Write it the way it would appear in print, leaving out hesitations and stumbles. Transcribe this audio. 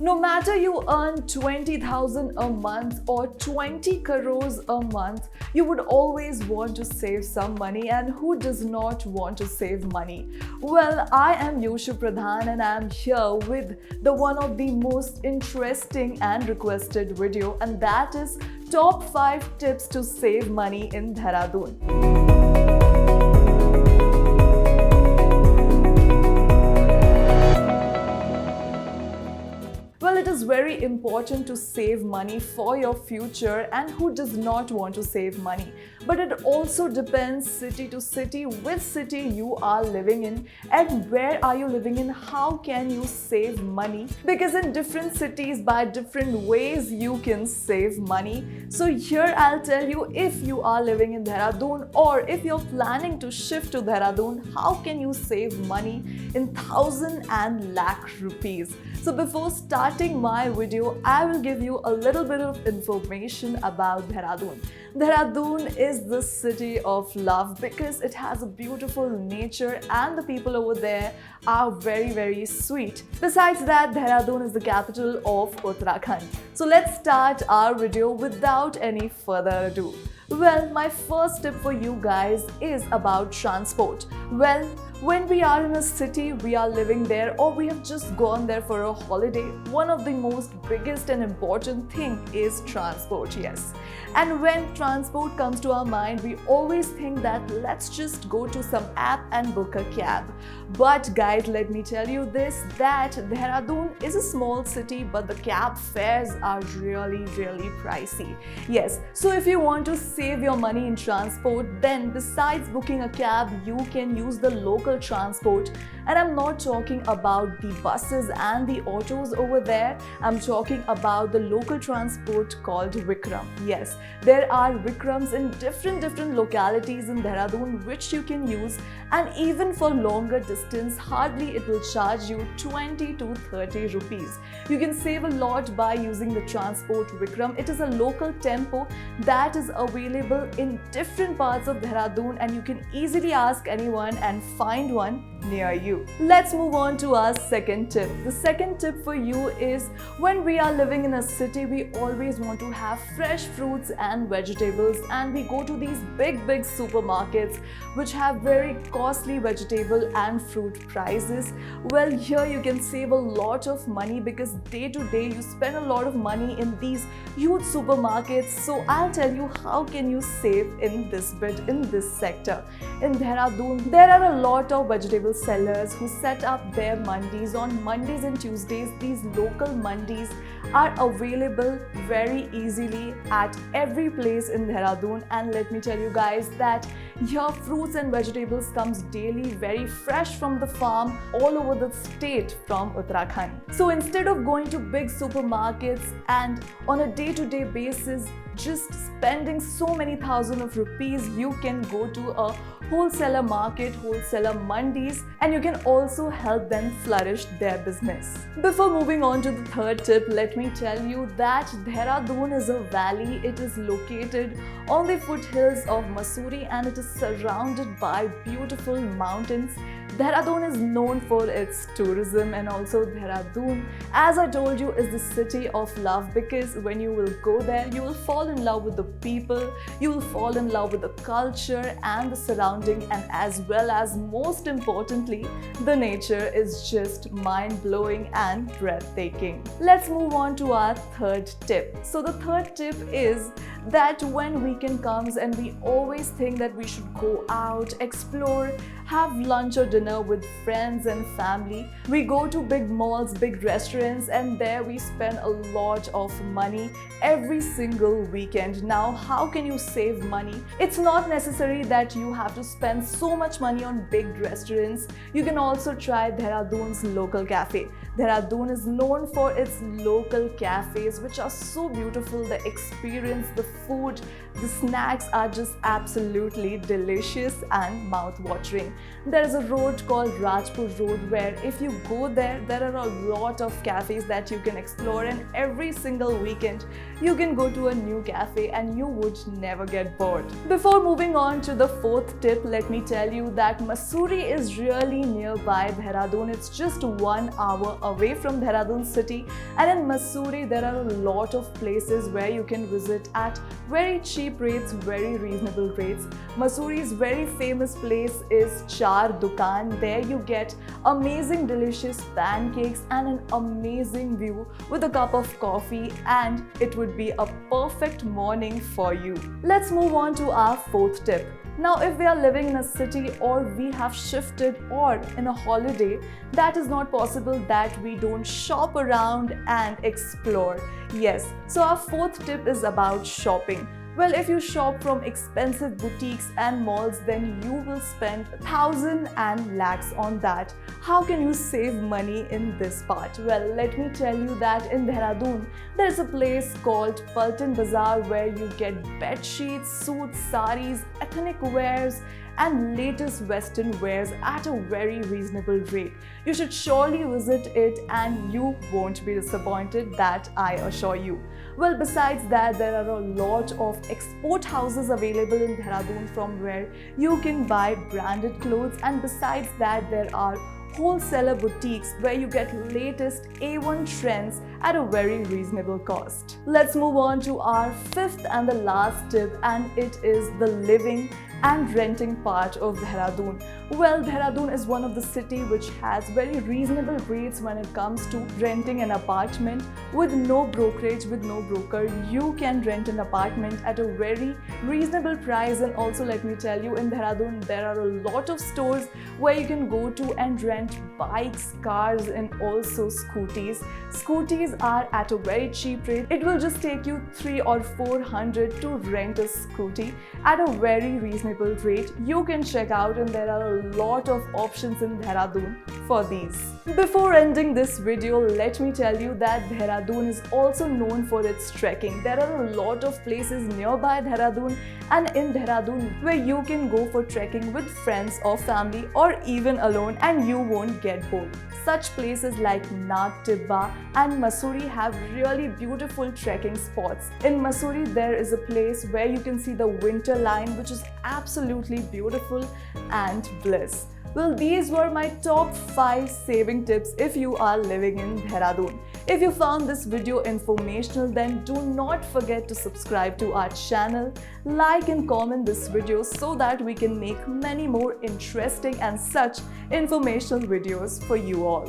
No matter you earn 20,000 a month or 20 crores a month, you would always want to save some money, and who does not want to save money? Well, I am Yoshu and I am here with the one of the most interesting and requested video, and that is top 5 tips to save money in Dehradun. Well, it is very important to save money for your future, and who does not want to save money? But it also depends city to city, which city you are living in and where are you living in, how can you save money? Because in different cities, by different ways, you can save money. So here I'll tell you, if you are living in Dehradun or if you're planning to shift to Dehradun, how can you save money in thousand and lakh rupees? So before starting my video, I will give you a little bit of information about Dehradun. Dehradun is the city of love because it has a beautiful nature and the people over there are very sweet. Besides that, Dehradun is the capital of Uttarakhand. So let's start our video without any further ado. Well, my first tip for you guys is about transport. Well, when we are in a city, we are living there or we have just gone there for a holiday, one of the most biggest and important thing is transport, yes. And when transport comes to our mind, we always think that let's just go to some app and book a cab. But guys, let me tell you this, that Dehradun is a small city, but the cab fares are really pricey. Yes, so if you want to save your money in transport, then besides booking a cab, you can use the local transport. And I'm not talking about the buses and the autos over there. I'm talking about the local transport called Vikram. Yes, there are Vikrams in different localities in Dehradun which you can use, and even for longer distance, hardly it will charge you 20 to 30 rupees. You can save a lot by using the transport Vikram. It is a local tempo that is available in different parts of Dehradun, and you can easily ask anyone and find one near you. Let's move on to our second tip. The second tip for you is, when we are living in a city, we always want to have fresh fruits and vegetables, and we go to these big supermarkets which have very costly vegetable and fruit prices. Well, here you can save a lot of money because day to day you spend a lot of money in these huge supermarkets. So I'll tell you how can you save in this bit, in this sector. In Dehradun, there are a lot of vegetable sellers who set up their mandis on Mondays and Tuesdays. These local mandis are available very easily at every place in Dehradun, and let me tell you guys that here fruits and vegetables comes daily, very fresh from the farm all over the state from Uttarakhand. So instead of going to big supermarkets and on a day-to-day basis just spending so many thousands of rupees, you can go to a wholesaler market, wholesaler mandis, and you can also help them flourish their business. Before moving on to the third tip, let me tell you that Dehradun is a valley. It is located on the foothills of Mussoorie and it is surrounded by beautiful mountains. Dehradun is known for its tourism, and also Dehradun, as I told you, is the city of love because when you will go there, you will fall in love with the people, you will fall in love with the culture and the surrounding, and as well as most importantly, the nature is just mind-blowing and breathtaking. Let's move on to our third tip. So the third tip is that when weekend comes and we always think that we should go out, explore, have lunch or dinner with friends and family. We go to big malls, big restaurants, and there we spend a lot of money every single weekend. Now, how can you save money? It's not necessary that you have to spend so much money on big restaurants. You can also try Dehradun's local cafe. Dehradun is known for its local cafes which are so beautiful. The experience, the food, the snacks are just absolutely delicious and mouth-watering. There is a road called Rajpur Road where if you go there, there are a lot of cafes that you can explore, and every single weekend you can go to a new cafe and you would never get bored. Before moving on to the fourth tip, let me tell you that Mussoorie is really nearby Dehradun. It's just 1 hour away from Dehradun city, and in Mussoorie there are a lot of places where you can visit at very cheap rates, very reasonable rates. Mussoorie's very famous place is Char Dukan. There you get amazing delicious pancakes and an amazing view with a cup of coffee, and it would be a perfect morning for you. Let's move on to our fourth tip. Now, if we are living in a city or we have shifted or in a holiday, that is not possible that we don't shop around and explore. Yes, so our fourth tip is about shopping. Well, if you shop from expensive boutiques and malls, then you will spend thousands and lakhs on that. How can you save money in this part? Well, let me tell you that in Dehradun, there is a place called Paltan Bazaar where you get bed sheets, suits, saris, ethnic wears, and latest western wears at a very reasonable rate. You should surely visit it and you won't be disappointed, that I assure you. Well, besides that, there are a lot of export houses available in Dehradun from where you can buy branded clothes, and besides that, there are wholesaler boutiques where you get latest A1 trends at a very reasonable cost. Let's move on to our fifth and the last tip, and it is the living and renting part of Dehradun. Well, Dehradun is one of the city which has very reasonable rates when it comes to renting an apartment. With no brokerage, with no broker, you can rent an apartment at a very reasonable price. And also, let me tell you, in Dehradun there are a lot of stores where you can go to and rent bikes, cars, and also scooties. Scooties are at a very cheap rate. It will just take you 300 or 400 to rent a scooty at a very reasonable rate. You can check out, and there are a lot of options in Dehradun for these. Before ending this video, let me tell you that Dehradun is also known for its trekking. There are a lot of places nearby Dehradun and in Dehradun where you can go for trekking with friends or family or even alone, and you won't get bored. Such places like Nag Tibba and Mussoorie have really beautiful trekking spots. In Mussoorie, there is a place where you can see the winter line, which is absolutely beautiful and bliss. Well, these were my top 5 saving tips if you are living in Dehradun. If you found this video informational, then do not forget to subscribe to our channel, like and comment this video so that we can make many more interesting and such informational videos for you all.